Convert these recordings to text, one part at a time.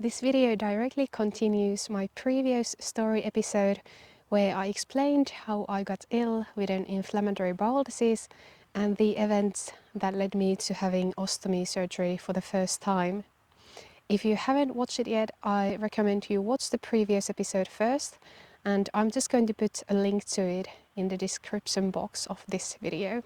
This video directly continues my previous story episode where I explained how I got ill with an inflammatory bowel disease and the events that led me to having ostomy surgery for the first time. If you haven't watched it yet, I recommend you watch the previous episode first, and I'm just going to put a link to it in the description box of this video.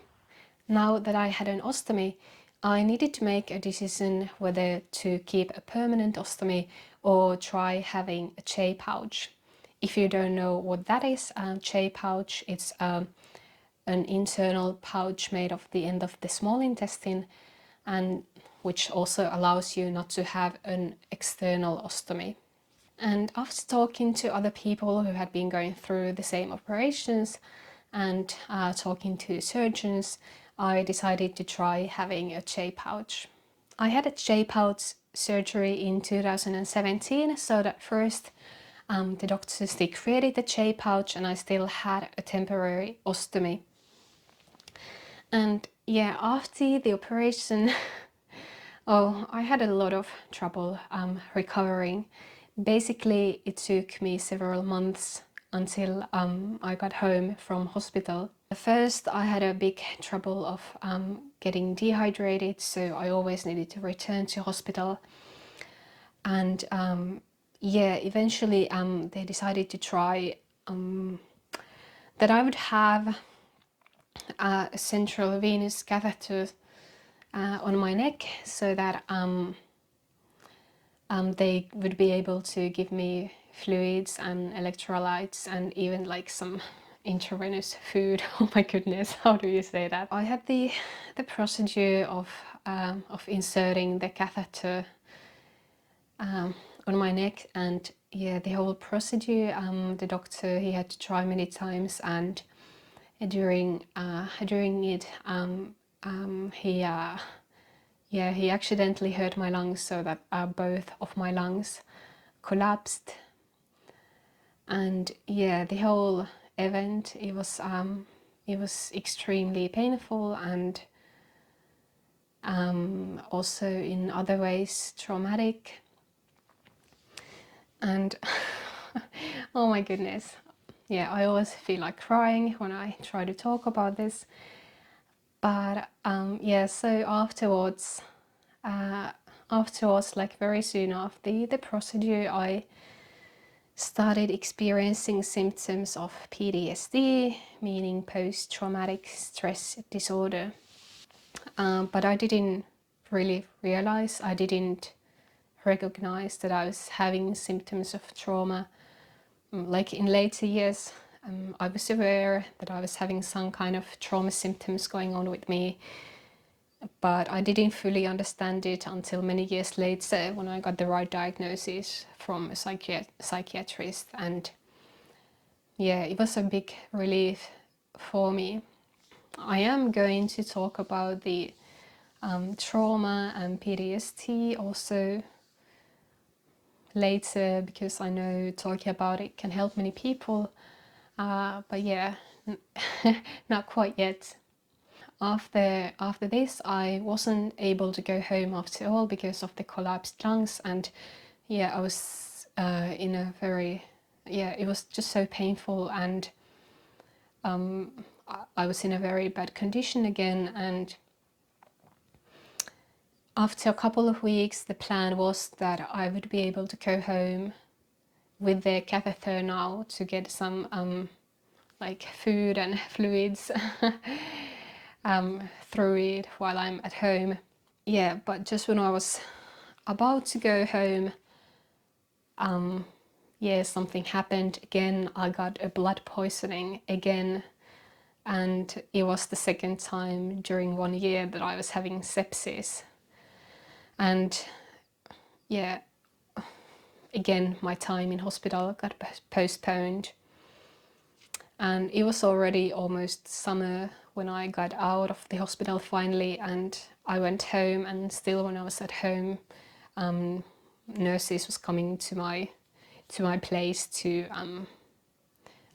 Now that I had an ostomy, I needed to make a decision whether to keep a permanent ostomy or try having a J pouch. If you don't know what that is, a J pouch, it's an internal pouch made of the end of the small intestine, and which also allows you not to have an external ostomy. And after talking to other people who had been going through the same operations and talking to surgeons, I decided to try having a J pouch. I had a J pouch surgery in 2017, so that first the doctors they created the J pouch and I still had a temporary ostomy. And yeah, after the operation, I had a lot of trouble recovering. Basically, it took me several months until I got home from hospital. First, I had a big trouble of getting dehydrated, so I always needed to return to hospital. And eventually they decided to try that I would have a central venous catheter on my neck so that they would be able to give me fluids and electrolytes and even like some intravenous food. Oh my goodness, how do you say that? I had the procedure of inserting the catheter on my neck, and yeah, the whole procedure, the doctor, he had to try many times, and during it he accidentally hurt my lungs so that both of my lungs collapsed. And yeah, the whole event, it was extremely painful and also in other ways traumatic. And oh my goodness, yeah, I always feel like crying when I try to talk about this. But so afterwards, like very soon after the procedure, I started experiencing symptoms of PTSD, meaning post-traumatic stress disorder. But I didn't really realize, I didn't recognize that I was having symptoms of trauma. Like in later years, I was aware that I was having some kind of trauma symptoms going on with me, but I didn't fully understand it until many years later when I got the right diagnosis from a psychiatrist. And yeah, it was a big relief for me. I am going to talk about the trauma and PTSD also later, because I know talking about it can help many people, but yeah, not quite yet. After this, I wasn't able to go home after all because of the collapsed lungs, and yeah, I was in a very, it was just so painful, and I was in a very bad condition again. And after a couple of weeks, the plan was that I would be able to go home with the catheter now to get some like food and fluids through it while I'm at home. Yeah, but just when I was about to go home, something happened again. I got a blood poisoning again, and it was the second time during 1 year that I was having sepsis. And yeah, again, my time in hospital got postponed. And it was already almost summer when I got out of the hospital finally, and I went home, and still when I was at home, nurses was coming to my place to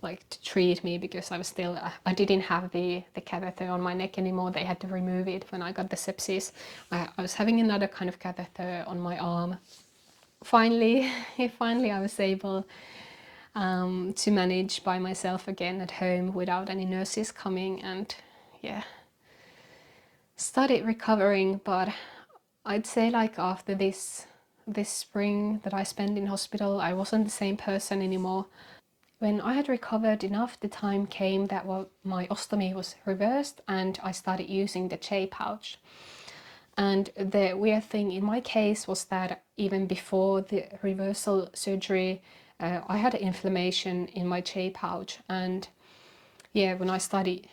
to treat me, because I was still, I didn't have the catheter on my neck anymore. They had to remove it when I got the sepsis. I was having another kind of catheter on my arm. finally, finally I was able to manage by myself again at home without any nurses coming, and yeah, started recovering. But I'd say like after this spring that I spent in hospital, I wasn't the same person anymore. When I had recovered enough, the time came that my ostomy was reversed and I started using the J pouch. And the weird thing in my case was that even before the reversal surgery, I had inflammation in my J pouch. And yeah, when I started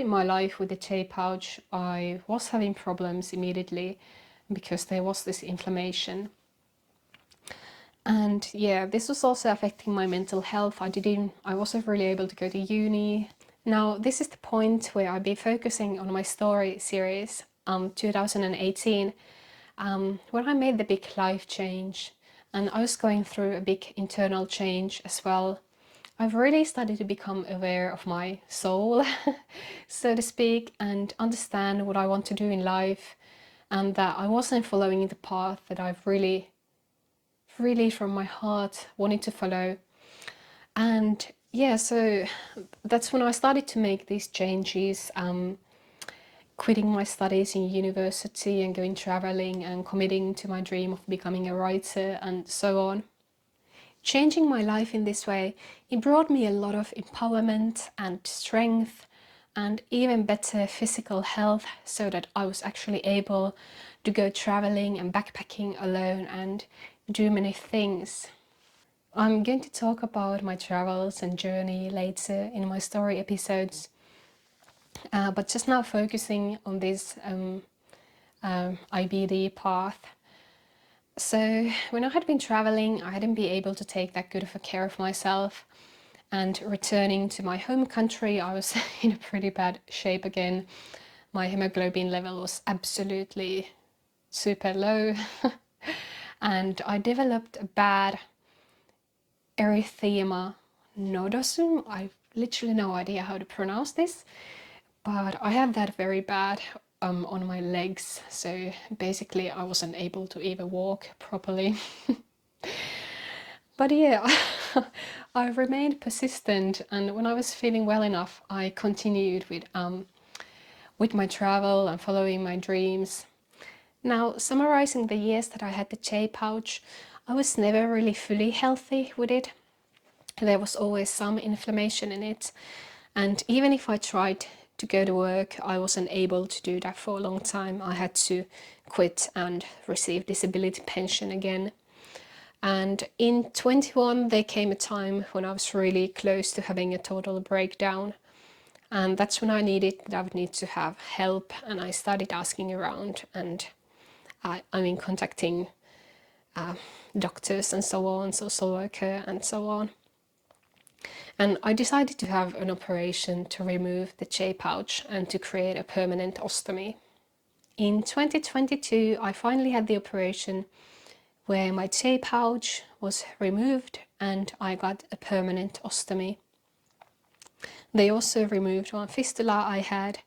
my life with the J pouch, I was having problems immediately because there was this inflammation. And yeah, this was also affecting my mental health. I wasn't really able to go to uni. Now, this is the point where I'll be focusing on my story series, 2018, when I made the big life change, and I was going through a big internal change as well. I've really started to become aware of my soul, so to speak, and understand what I want to do in life, and that I wasn't following the path that I've really from my heart wanted to follow. And yeah, so that's when I started to make these changes, quitting my studies in university and going traveling and committing to my dream of becoming a writer and so on. Changing my life in this way, it brought me a lot of empowerment and strength and even better physical health, so that I was actually able to go traveling and backpacking alone and do many things. I'm going to talk about my travels and journey later in my story episodes, but just now focusing on this IBD path. So when I had been traveling, I hadn't been able to take that good of a care of myself, and returning to my home country, I was in a pretty bad shape again. My hemoglobin level was absolutely super low and I developed a bad erythema nodosum. I literally no idea how to pronounce this, but I had that very bad on my legs. So basically I wasn't able to even walk properly. But yeah, I remained persistent, and when I was feeling well enough, I continued with my travel and following my dreams. Now, summarizing the years that I had the J pouch, I was never really fully healthy with it. There was always some inflammation in it, and even if I tried to go to work, I wasn't able to do that for a long time. I had to quit and receive disability pension again. And in 21 there came a time when I was really close to having a total breakdown, and that's when I would need to have help, and I started asking around, and contacting doctors and so on, social worker and so on. And I decided to have an operation to remove the J pouch and to create a permanent ostomy. In 2022 I finally had the operation where my J pouch was removed and I got a permanent ostomy. They also removed one fistula I had,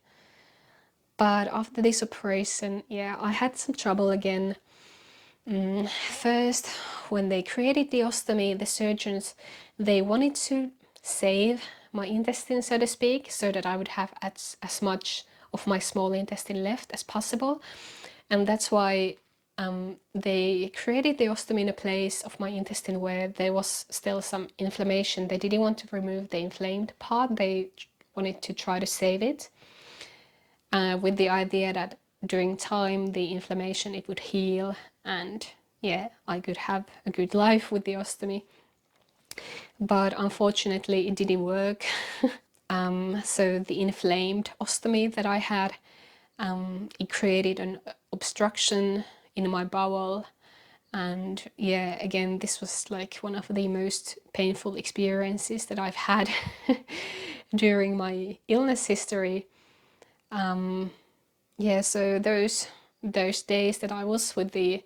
but after this operation, yeah, I had some trouble again. First, when they created the ostomy, the surgeons, they wanted to save my intestine, so to speak, so that I would have as much of my small intestine left as possible. And that's why they created the ostomy in a place of my intestine where there was still some inflammation. They didn't want to remove the inflamed part, they wanted to try to save it, with the idea that during time the inflammation, it would heal, and yeah, I could have a good life with the ostomy. But unfortunately it didn't work. So the inflamed ostomy that I had, it created an obstruction in my bowel. And yeah, again, this was like one of the most painful experiences that I've had during my illness history. Yeah, so those days that I was with the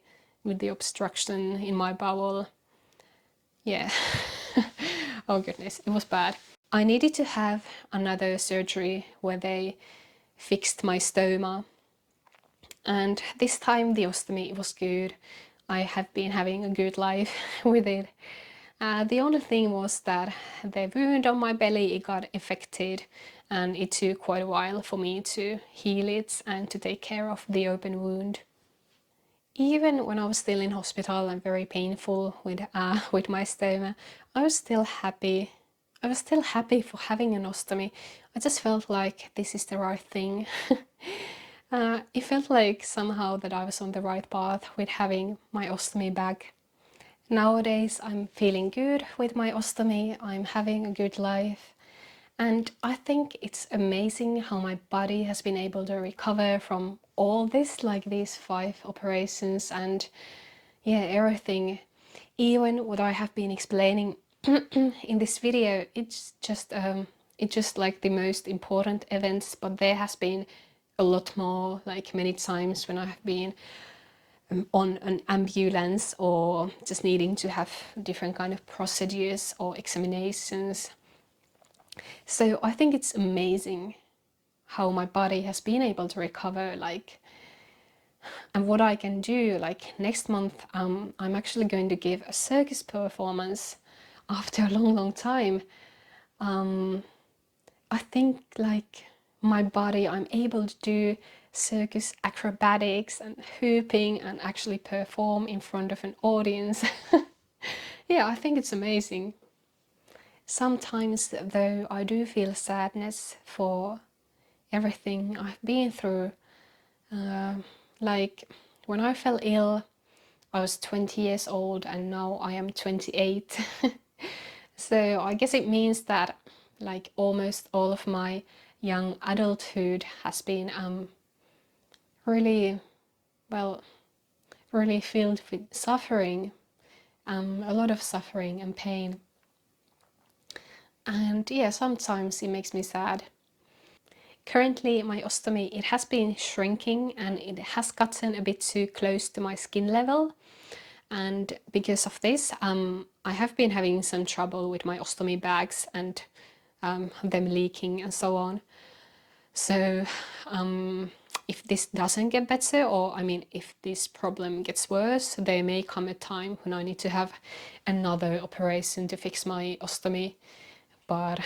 obstruction in my bowel, yeah, oh goodness, it was bad. I needed to have another surgery where they fixed my stoma, and this time the ostomy was good. I have been having a good life with it. The only thing was that the wound on my belly, it got infected, and it took quite a while for me to heal it and to take care of the open wound. Even when I was still in hospital and very painful with my stoma, I was still happy. I was still happy for having an ostomy. I just felt like this is the right thing. It felt like somehow that I was on the right path with having my ostomy back. Nowadays I'm feeling good with my ostomy, I'm having a good life, and I think it's amazing how my body has been able to recover from all this, like these 5 operations and yeah, everything. Even what I have been explaining in this video, it's just like the most important events, but there has been a lot more, like many times when I have been on an ambulance or just needing to have different kind of procedures or examinations. So I think it's amazing how my body has been able to recover, like, and what I can do. Like next month, I'm actually going to give a circus performance after a long time. I think like my body, I'm able to do circus acrobatics and hooping and actually perform in front of an audience. Yeah, I think it's amazing. Sometimes though I do feel sadness for everything I've been through. Like when I fell ill, I was 20 years old and now I am 28. So I guess it means that like almost all of my young adulthood has been really, well, really filled with suffering, a lot of suffering and pain. And yeah, sometimes it makes me sad. Currently my ostomy, it has been shrinking and it has gotten a bit too close to my skin level. And because of this, I have been having some trouble with my ostomy bags and them leaking and so on. So if this doesn't get better, or I mean, if this problem gets worse, there may come a time when I need to have another operation to fix my ostomy. But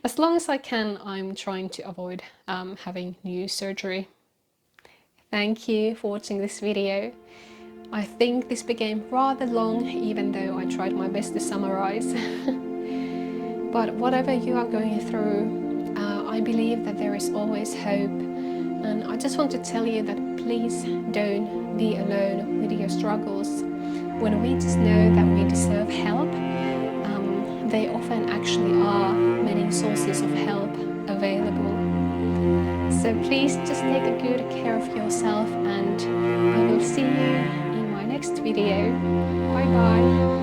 as long as I can, I'm trying to avoid having new surgery. Thank you for watching this video. I think this became rather long, even though I tried my best to summarize. But whatever you are going through, I believe that there is always hope. And I just want to tell you that please don't be alone with your struggles. When we just know that we deserve help, there often actually are many sources of help available. So please just take a good care of yourself, and I will see you in my next video. Bye bye.